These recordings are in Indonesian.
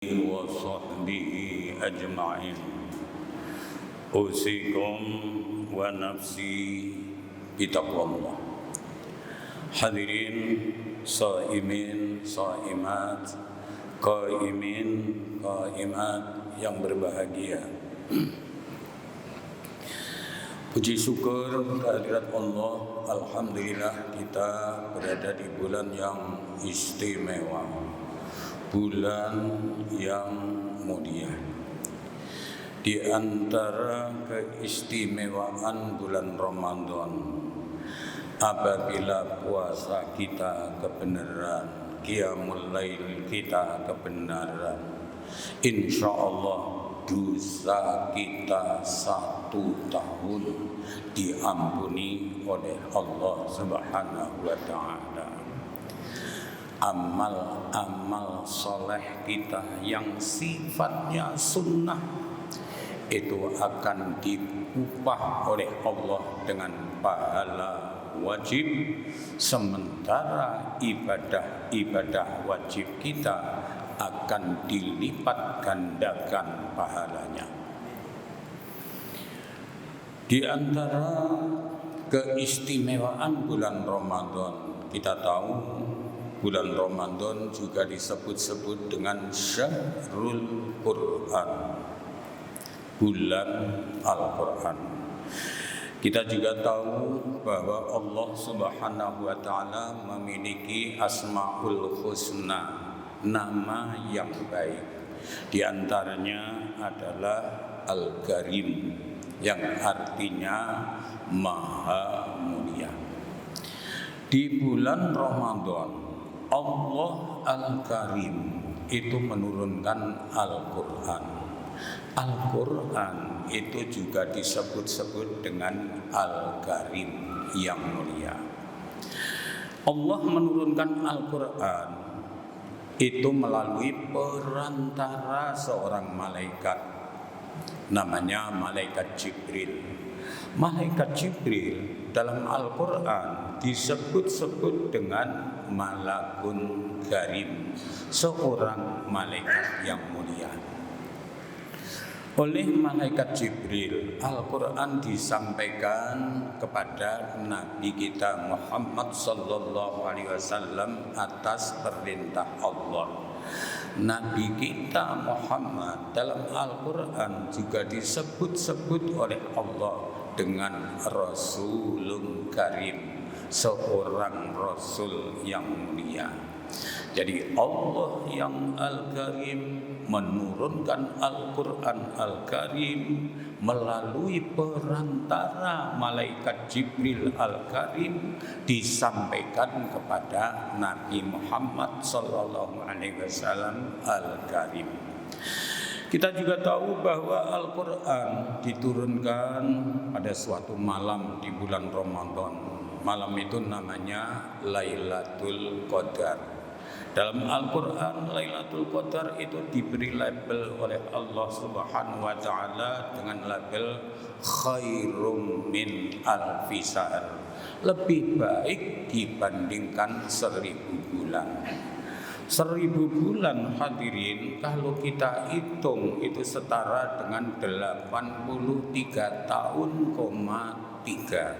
وصحبه أجمعين أوصيكم ونفسي بتقوى الله. Hadirin shaimin shaimat, qaimin qaimat yang berbahagia. Puji syukur kehadirat Allah. Alhamdulillah kita berada di bulan yang istimewa, bulan yang mulia. Di antara keistimewaan bulan Ramadan, apabila puasa kita kebenaran, qiyamul lail kita kebenaran, insyaallah dosa kita 1 tahun diampuni oleh Allah Subhanahu wa ta'ala. Amal-amal soleh kita yang sifatnya sunnah itu akan diupah oleh Allah dengan pahala wajib, sementara ibadah wajib kita akan dilipat gandakan pahalanya. Di antara keistimewaan bulan Ramadan, kita tahu bulan Ramadan juga disebut-sebut dengan Syahrul Quran, bulan Al-Quran. Kita juga tahu bahwa Allah Subhanahu wa ta'ala memiliki Asmaul Husna, nama yang baik. Di antaranya adalah Al-Karim, yang artinya Maha Mulia. Di bulan Ramadan, Allah Al-Karim itu menurunkan Al-Quran. Al-Quran itu juga disebut-sebut dengan Al-Karim, yang mulia. Allah menurunkan Al-Quran itu melalui perantara seorang malaikat, namanya malaikat Jibril. Malaikat Jibril dalam Al-Quran disebut-sebut dengan Malakun Karim, seorang malaikat yang mulia. Oleh malaikat Jibril, Al-Quran disampaikan kepada Nabi kita Muhammad sallallahu alaihi wasallam atas perintah Allah. Nabi kita Muhammad dalam Al-Quran juga disebut-sebut oleh Allah dengan Rasulun Karim, seorang Rasul yang mulia. Jadi Allah yang Al-Karim menurunkan Al-Quran Al-Karim melalui perantara malaikat Jibril Al-Karim, disampaikan kepada Nabi Muhammad sallallahu alaihi wasallam Al-Karim. Kita juga tahu bahwa Al-Quran diturunkan pada suatu malam di bulan Ramadan. Malam itu namanya Lailatul Qadar. Dalam Al-Quran, Lailatul Qadar itu diberi label oleh Allah Subhanahu wa ta'ala dengan label khairum min alfi syahr, lebih baik dibandingkan 1000 bulan. 1000 bulan, hadirin, kalau kita hitung itu setara dengan 83 tahun, 3.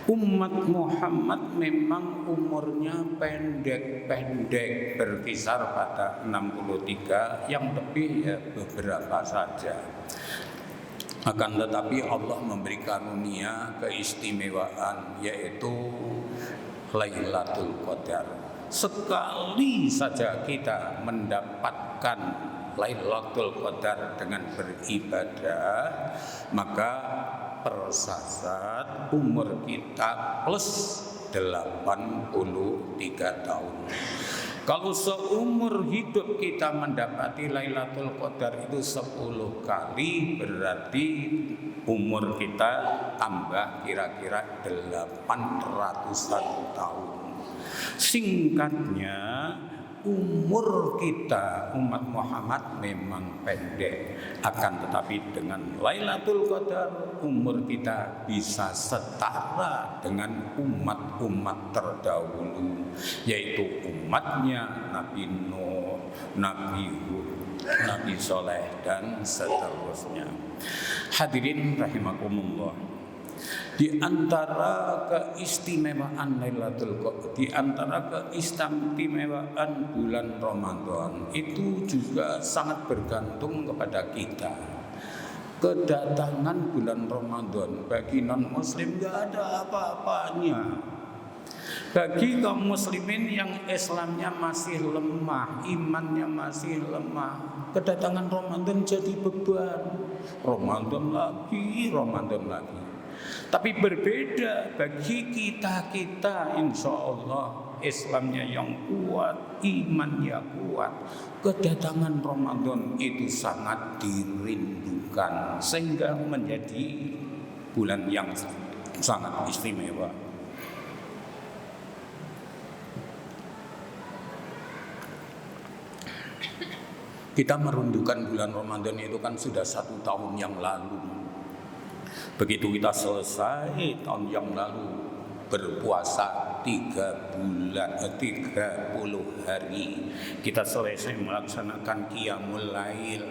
Umat Muhammad memang umurnya pendek-pendek, berkisar pada 63, yang lebih ya beberapa saja. Akan tetapi Allah memberi karunia keistimewaan, yaitu Lailatul Qadar. Sekali saja kita mendapatkan Lailatul Qadar dengan beribadah, maka persasat umur kita plus 83 tahun. Kalau seumur hidup kita mendapati Lailatul Qadar itu 10 kali, berarti umur kita tambah kira-kira 800 tahun. Singkatnya, umur kita umat Muhammad memang pendek, akan tetapi dengan Lailatul Qadar umur kita bisa setara dengan umat-umat terdahulu, yaitu umatnya Nabi Nuh, Nabi Hud, nabi soleh dan seterusnya. Hadirin rahimakumullah, di antara keistimewaan Lailatul Qadar, di antara keistimewaan bulan Ramadan itu juga sangat bergantung kepada kita. Kedatangan bulan Ramadan bagi non muslim gak ada apa-apanya. Bagi kaum muslimin yang Islamnya masih lemah, imannya masih lemah, kedatangan Ramadan jadi beban. Ramadan lagi, Ramadan lagi. Tapi berbeda bagi kita insya Allah Islamnya yang kuat, imannya kuat, kedatangan Ramadan itu sangat dirindukan, sehingga menjadi bulan yang sangat istimewa. Kita merundukan bulan Ramadan itu kan sudah 1 tahun yang lalu. Begitu kita selesai tahun yang lalu berpuasa 30 hari, kita selesai melaksanakan qiyamul lail.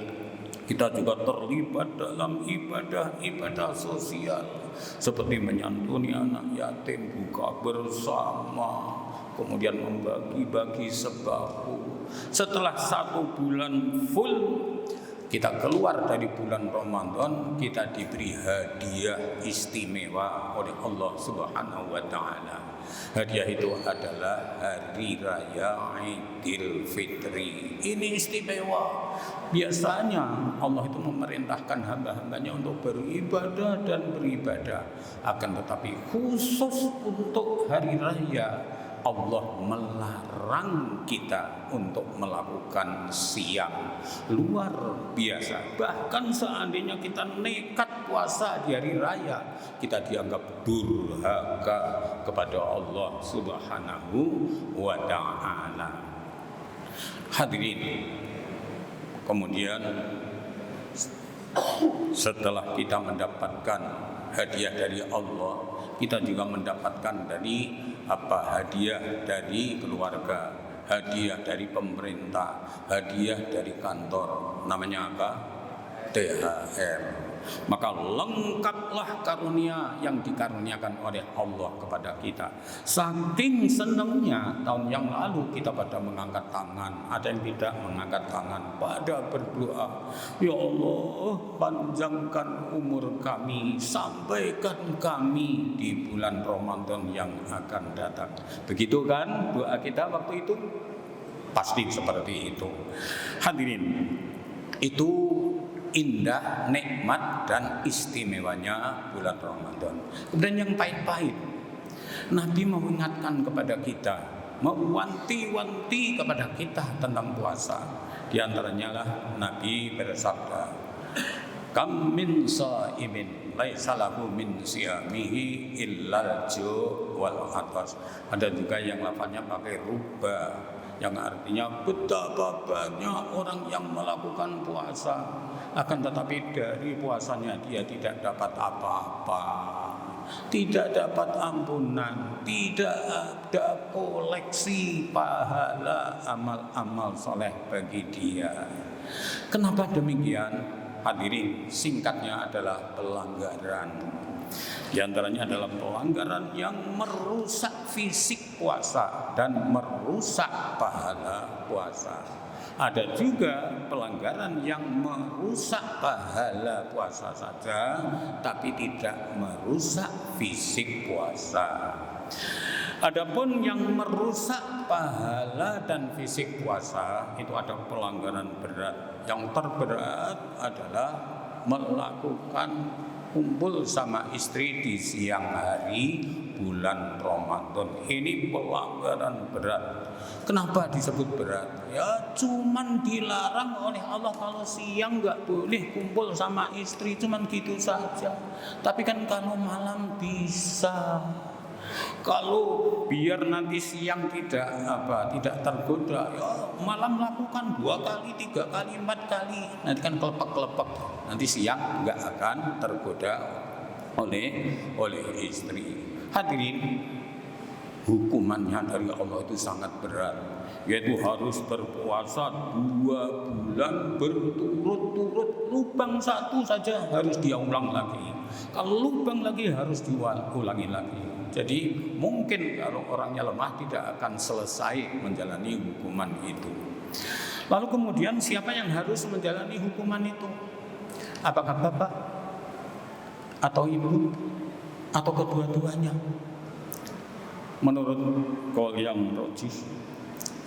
Kita juga terlibat dalam ibadah sosial seperti menyantuni anak yatim, buka bersama, kemudian membagi-bagi sembako. Setelah 1 bulan full, kita keluar dari bulan Ramadan, kita diberi hadiah istimewa oleh Allah Subhanahu wa taala. Hadiah itu adalah hari raya Idul Fitri. Ini istimewa. Biasanya Allah itu memerintahkan hamba-hambanya untuk beribadah dan beribadah. Akan tetapi khusus untuk hari raya, Allah melarang kita untuk melakukan siang luar biasa. Bahkan seandainya kita nekat puasa di hari raya, kita dianggap durhaka kepada Allah Subhanahu wa ta'ala. Hadirin, kemudian setelah kita mendapatkan hadiah dari Allah, kita juga mendapatkan dari hadiah dari keluarga, hadiah dari pemerintah, hadiah dari kantor, namanya apa? THR. Maka lengkaplah karunia yang dikaruniakan oleh Allah kepada kita. Saking senangnya tahun yang lalu kita pada mengangkat tangan, ada yang tidak mengangkat tangan, pada berdoa, ya Allah, panjangkan umur kami, sampaikan kami di bulan Ramadan yang akan datang. Begitu kan doa kita waktu itu? Pasti seperti itu. Hadirin, itu indah, nikmat dan istimewanya bulan Ramadan. Kemudian yang pahit-pahit, Nabi mengingatkan kepada kita, mewanti-wanti kepada kita tentang puasa. Di antaranya lah Nabi bersabda, kam min shaimin laisa lahu min siyamihi illal ju' wal atas. Ada juga yang lafaznya pakai ruba, yang artinya betapa banyak orang yang melakukan puasa, akan tetapi dari puasanya dia tidak dapat apa-apa, tidak dapat ampunan, tidak ada koleksi pahala amal-amal soleh bagi dia. Kenapa demikian? Hadirin, singkatnya adalah pelanggaran. Di antaranya adalah pelanggaran yang merusak fisik puasa dan merusak pahala puasa. Ada juga pelanggaran yang merusak pahala puasa saja, tapi tidak merusak fisik puasa. Adapun yang merusak pahala dan fisik puasa itu ada pelanggaran berat. Yang terberat adalah melakukan kumpul sama istri di siang hari bulan Ramadan. Ini pelanggaran berat. Kenapa disebut berat? Ya cuman dilarang oleh Allah kalau siang nggak boleh kumpul sama istri, cuman gitu saja. Tapi kan kalau malam bisa. Kalau biar nanti siang tidak tergoda, ya malam lakukan 2 kali, 3 kali, 4 kali. Nanti kan kelepek-kelepek. Nanti siang nggak akan tergoda oleh istri. Hadirin, hukumannya dari Allah itu sangat berat. yaitu harus berpuasa 2 bulan berturut-turut. Lubang satu saja harus dia ulang lagi, kalau lubang lagi harus diulangi lagi. Jadi mungkin kalau orangnya lemah tidak akan selesai menjalani hukuman itu. Lalu kemudian siapa yang harus menjalani hukuman itu? Apakah bapak atau ibu atau kedua-duanya? Menurut qaul yang rajih,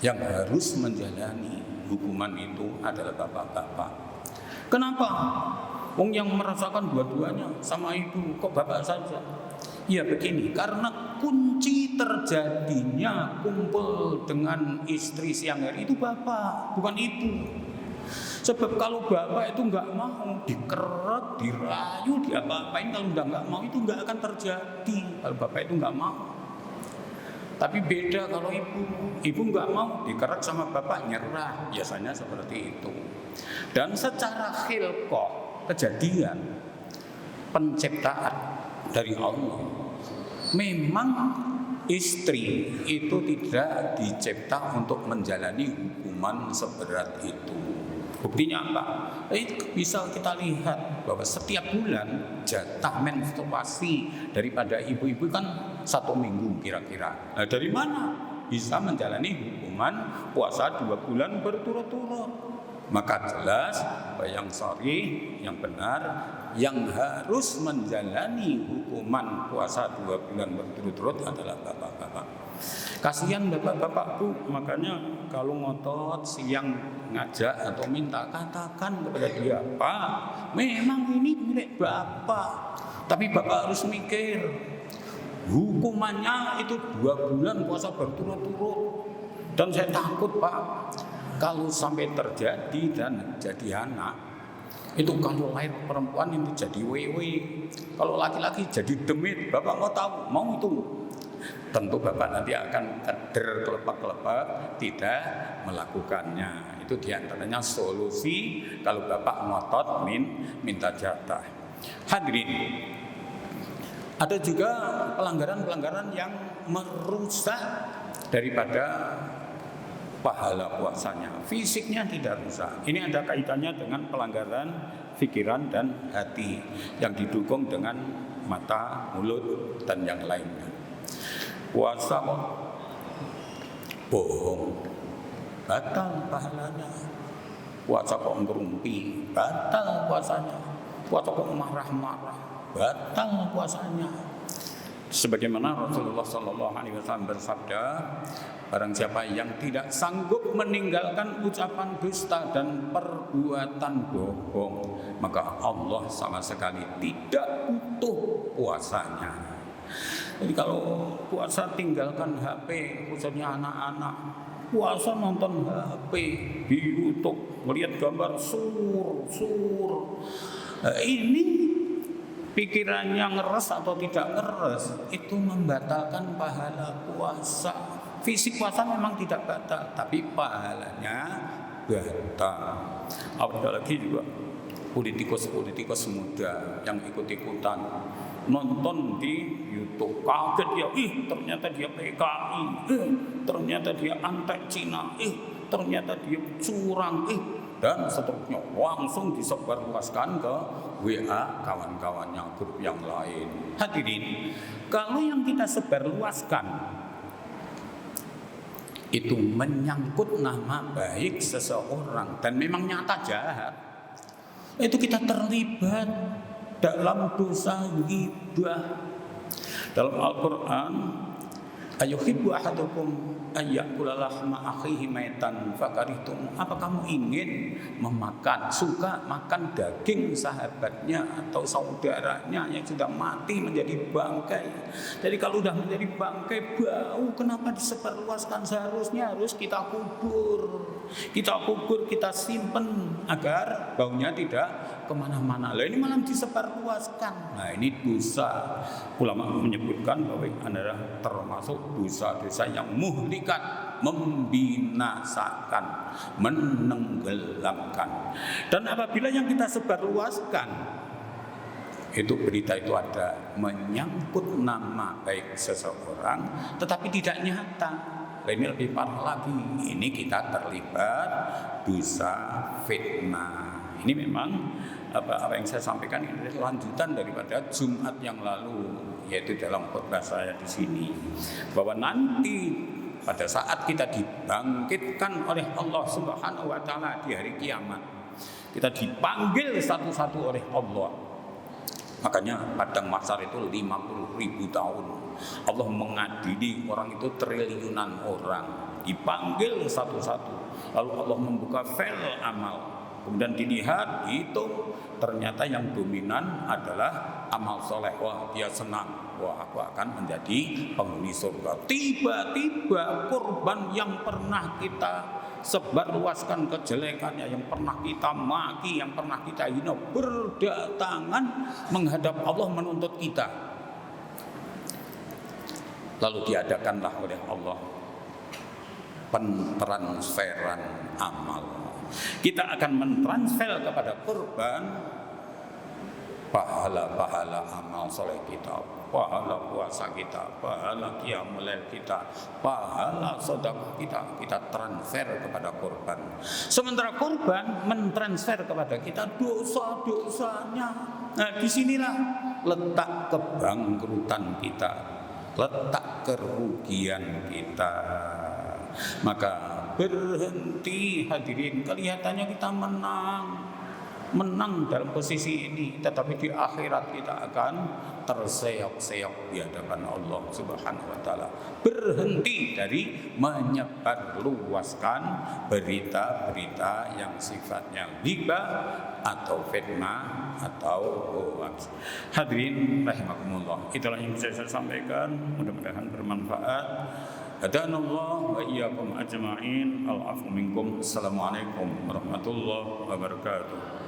yang harus menjalani hukuman itu adalah bapak-bapak. Kenapa? Wong yang merasakan dua-duanya sama ibu, kok bapak saja? Ya begini, karena kunci terjadinya kumpul dengan istri siang hari itu bapak, bukan ibu. Sebab kalau bapak itu nggak mau, dikerek, dirayu, diapa-apain, kalau udah nggak mau itu nggak akan terjadi. Kalau bapak itu nggak mau. Tapi beda kalau ibu nggak mau, dikerek sama bapak, nyerah, biasanya seperti itu. Dan secara khilqah, kejadian penciptaan dari Allah, memang istri itu tidak dicipta untuk menjalani hukuman seberat itu. Buktinya apa? Bisa kita lihat bahwa setiap bulan jatah menstruasi daripada ibu-ibu kan 1 minggu kira-kira. Nah, dari mana bisa menjalani hukuman puasa 2 bulan berturut-turut? Maka jelas yang sahih, yang benar, yang harus menjalani hukuman puasa 2 bulan berturut-turut adalah bapak-bapak. Kasihan bapak-bapak bu, makanya kalau ngotot siang ngajak atau minta, katakan kepada dia, Pak, memang ini milik bapak, tapi bapak harus mikir hukumannya itu 2 bulan puasa berturut-turut. Dan saya takut Pak, kalau sampai terjadi dan jadi anak, itu kalau lahir perempuan itu jadi wewe, kalau laki-laki jadi demit. Bapak mau tahu, mau itu? Tentu bapak nanti akan keder, kelepak-kelepak, tidak melakukannya. Itu diantaranya solusi kalau bapak ngotot minta jatah. Hadirin, ada juga pelanggaran-pelanggaran yang merusak daripada pahala puasanya. Fisiknya tidak rusak. Ini ada kaitannya dengan pelanggaran pikiran dan hati yang didukung dengan mata, mulut, dan yang lainnya. Puasa bohong, batal pahalanya. Puasa kok ngerumpi, batal puasanya. Puasa kok marah-marah, batal puasanya. Sebagaimana Rasulullah SAW bersabda, barang siapa yang tidak sanggup meninggalkan ucapan dusta dan perbuatan bohong, maka Allah sama sekali tidak butuh puasanya. Jadi kalau puasa tinggalkan HP, khususnya anak-anak, puasa nonton HP di YouTube, melihat gambar sur. Ini pikirannya ngeres atau tidak ngeres, itu membatalkan pahala puasa. Fisik puasa memang tidak batal, tapi pahalanya batal. Apalagi juga politikus muda yang ikut-ikutan nonton di YouTube, kaget dia, ternyata dia PKI, ternyata dia anti Cina, ternyata dia curang, dan seterusnya, langsung disebarluaskan ke WA kawan-kawannya, grup yang lain. Hadirin, kalau yang kita sebarluaskan itu menyangkut nama baik seseorang dan memang nyata jahat, itu kita terlibat dalam dosa ghibah. Dalam Al-Quran, ayuhibbu ahadukum ayyakula lahma akhihi maitan fakarihtum. Apa kamu ingin suka makan daging sahabatnya atau saudaranya yang sudah mati menjadi bangkai? Jadi kalau sudah menjadi bangkai bau, kenapa disebarluaskan? Seharusnya harus kita kubur, kita simpen agar baunya tidak kemana-mana. Lah ini malah disebarluaskan. Nah ini dosa. Ulama menyebutkan bahwa ini adalah termasuk dosa-dosa yang muhlikat, membinasakan, menenggelamkan. Dan apabila yang kita sebarluaskan itu berita itu ada menyangkut nama baik seseorang tetapi tidak nyata, ini lebih parah lagi. Ini kita terlibat dosa fitnah. Ini memang apa yang saya sampaikan ini adalah lanjutan daripada Jumat yang lalu, yaitu dalam khotbah saya di sini, bahwa nanti pada saat kita dibangkitkan oleh Allah Subhanahu wa taala di hari kiamat, kita dipanggil satu-satu oleh Allah. Makanya padang mahsyar itu 50.000 tahun. Allah mengadili orang itu triliunan orang, dipanggil satu-satu. Lalu Allah membuka file amal. Kemudian dilihat, dihitung, ternyata yang dominan adalah amal soleh. Wah, dia senang. Wah, aku akan menjadi penghuni surga. Tiba-tiba korban yang pernah kita sebarluaskan kejelekannya, yang pernah kita maki, yang pernah kita hina, berdatangan menghadap Allah menuntut kita. Lalu diadakanlah oleh Allah pentransferan amal. Kita akan mentransfer kepada korban pahala-pahala amal soleh kita, pahala puasa kita, pahala qiyamul lail kita, pahala sedekah kita transfer kepada korban. Sementara korban mentransfer kepada kita dosa-dosanya. Nah, disinilah letak kebangkrutan kita, letak kerugian kita. Maka berhenti hadirin, kelihatannya kita menang dalam posisi ini, tetapi di akhirat kita akan terseok-seok di hadapan Allah Subhanahu wa taala. Berhenti dari menyebarluaskan berita-berita yang sifatnya ghibah atau fitnah atau hoax. Hadirin rahimakumullah, itulah yang bisa saya sampaikan, mudah-mudahan bermanfaat. Hadanallah wa iyyakum ajma'in. Al-'afwu minkum. Assalamualaikum warahmatullahi wabarakatuh.